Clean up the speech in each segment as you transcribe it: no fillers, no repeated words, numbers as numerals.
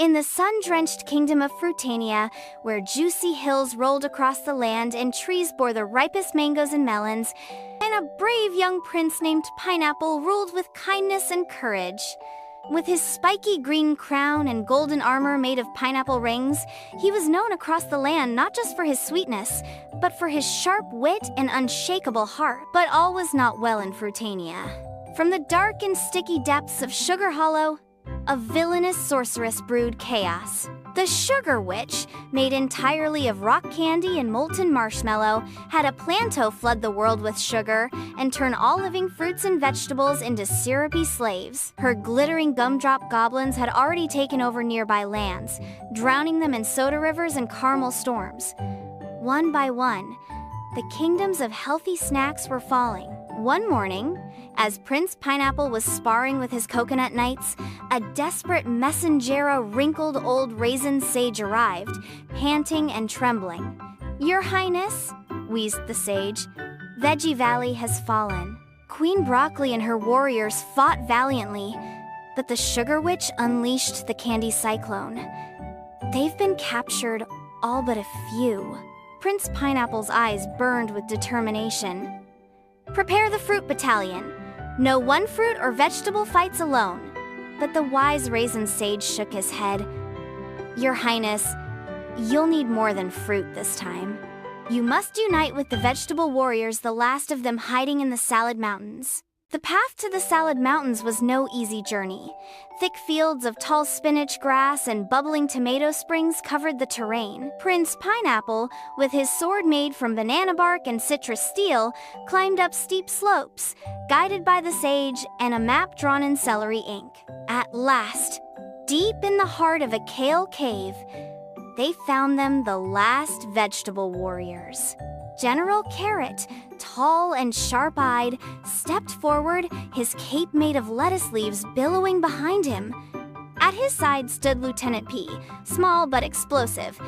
In the sun-drenched kingdom of Fruitania, where juicy hills rolled across the land and trees bore the ripest mangoes and melons, and a brave young prince named Pineapple ruled with kindness and courage. With his spiky green crown and golden armor made of pineapple rings, he was known across the land not just for his sweetness, but for his sharp wit and unshakable heart. But all was not well in Fruitania. From the dark and sticky depths of Sugar Hollow, a villainous sorceress brewed chaos. The Sugar Witch, made entirely of rock candy and molten marshmallow, had a plan to flood the world with sugar and turn all living fruits and vegetables into syrupy slaves. Her glittering gumdrop goblins had already taken over nearby lands, drowning them in soda rivers and caramel storms. One by one, the kingdoms of healthy snacks were falling. One morning, as Prince Pineapple was sparring with his coconut knights, a desperate messengero wrinkled old raisin sage arrived, panting and trembling. "Your Highness," wheezed the sage, "Veggie Valley has fallen." Queen Broccoli and her warriors fought valiantly, but the Sugar Witch unleashed the candy cyclone. "They've been captured, all but a few." Prince Pineapple's eyes burned with determination. "Prepare the fruit battalion. No one fruit or vegetable fights alone." But the wise raisin sage shook his head. "Your Highness, you'll need more than fruit this time. You must unite with the vegetable warriors, the last of them hiding in the Salad Mountains." The path to the Salad Mountains was no easy journey. Thick fields of tall spinach grass and bubbling tomato springs covered the terrain. Prince Pineapple, with his sword made from banana bark and citrus steel, climbed up steep slopes, guided by the sage and a map drawn in celery ink. At last, deep in the heart of a kale cave, they found them, the last vegetable warriors. General Carrot, tall and sharp-eyed, stepped forward, his cape made of lettuce leaves billowing behind him. At his side stood Lieutenant P, small but explosive,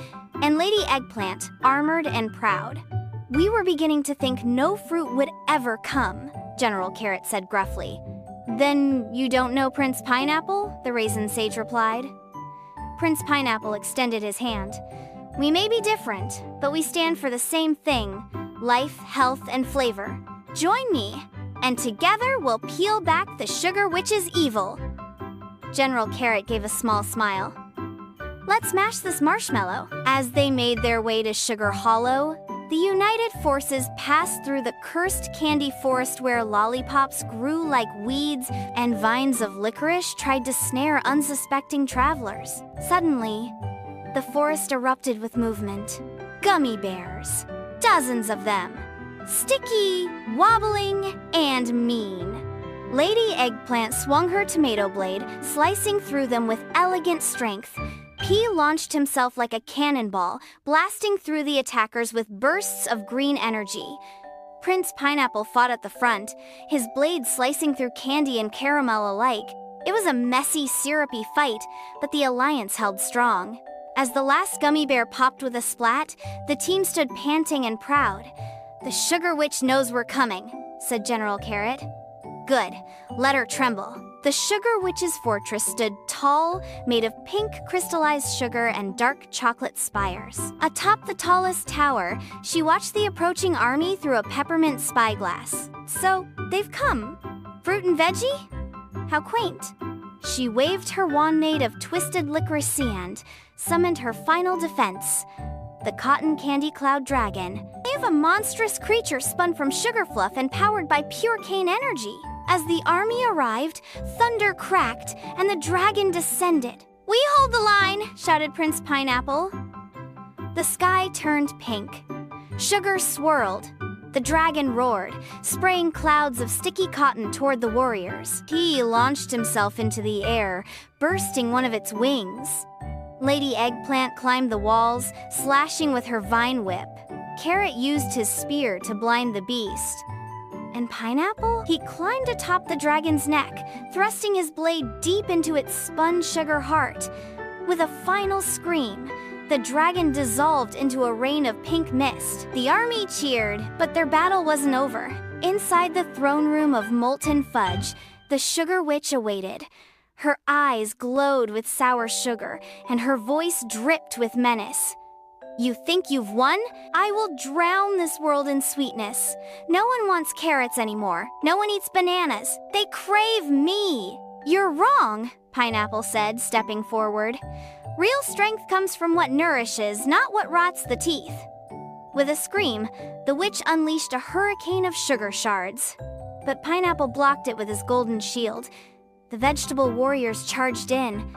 and Lady Eggplant, armored and proud. "We were beginning to think no fruit would ever come," General Carrot said gruffly. "Then you don't know Prince Pineapple?" the raisin sage replied. Prince Pineapple extended his hand. "We may be different, but we stand for the same thing: life, health, and flavor. Join me, and together we'll peel back the Sugar Witch's evil." General Carrot gave a small smile. "Let's mash this marshmallow." As they made their way to Sugar Hollow, the united forces passed through the cursed candy forest where lollipops grew like weeds and vines of licorice tried to snare unsuspecting travelers. Suddenly, the forest erupted with movement. Gummy bears, dozens of them, sticky, wobbling, and mean. Lady Eggplant swung her tomato blade, slicing through them with elegant strength. P launched himself like a cannonball, blasting through the attackers with bursts of green energy. Prince Pineapple fought at the front, his blade slicing through candy and caramel alike. It was a messy, syrupy fight, but the alliance held strong. As the last gummy bear popped with a splat, the team stood panting and proud. "The Sugar Witch knows we're coming," said General Carrot. "Good, let her tremble." The Sugar Witch's fortress stood tall, made of pink crystallized sugar and dark chocolate spires. Atop the tallest tower, she watched the approaching army through a peppermint spyglass. "So, they've come. Fruit and veggie? How quaint." She waved her wand made of twisted licorice sand, summoned her final defense, the cotton candy cloud dragon. They have a monstrous creature spun from sugar fluff and powered by pure cane energy. As the army arrived, thunder cracked and the dragon descended. "We hold the line," shouted Prince Pineapple. The sky turned pink. Sugar swirled. The dragon roared, spraying clouds of sticky cotton toward the warriors. He launched himself into the air, bursting one of its wings. Lady Eggplant climbed the walls, slashing with her vine whip. Carrot used his spear to blind the beast. And Pineapple? He climbed atop the dragon's neck, thrusting his blade deep into its spun sugar heart. With a final scream, the dragon dissolved into a rain of pink mist. The army cheered, but their battle wasn't over. Inside the throne room of molten fudge, the Sugar Witch awaited. Her eyes glowed with sour sugar, and her voice dripped with menace. You think you've won? I will drown this world in sweetness. No one wants carrots anymore. No one eats bananas. They crave me. You're wrong, Pineapple said, stepping forward. Real strength comes from what nourishes, not what rots the teeth. With a scream, the witch unleashed a hurricane of sugar shards. But Pineapple blocked it with his golden shield. The vegetable warriors charged in.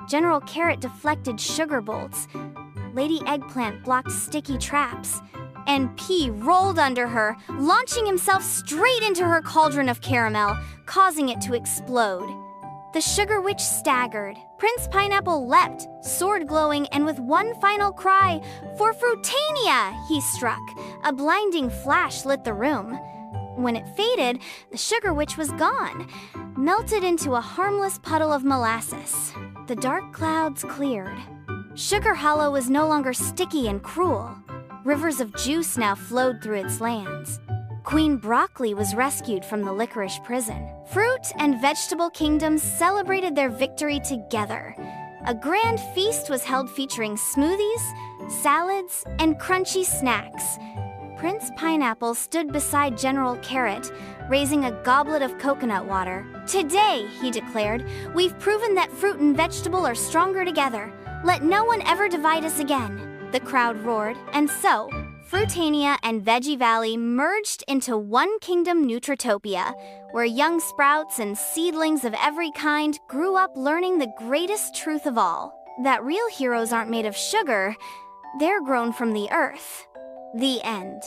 General Carrot deflected sugar bolts. Lady Eggplant blocked sticky traps. And Pea rolled under her, launching himself straight into her cauldron of caramel, causing it to explode. The Sugar Witch staggered. Prince Pineapple leapt, sword glowing, and with one final cry, "For Fruitania!" he struck. A blinding flash lit the room. When it faded, the Sugar Witch was gone, melted into a harmless puddle of molasses. The dark clouds cleared. Sugar Hollow was no longer sticky and cruel. Rivers of juice now flowed through its lands. Queen Broccoli was rescued from the licorice prison. Fruit and vegetable kingdoms celebrated their victory together. A grand feast was held featuring smoothies, salads, and crunchy snacks. Prince Pineapple stood beside General Carrot, raising a goblet of coconut water. Today, he declared, we've proven that fruit and vegetable are stronger together. Let no one ever divide us again. The crowd roared, and so, Fruitania and Veggie Valley merged into one kingdom Nutritopia, where young sprouts and seedlings of every kind grew up learning the greatest truth of all, that real heroes aren't made of sugar, they're grown from the earth. The end.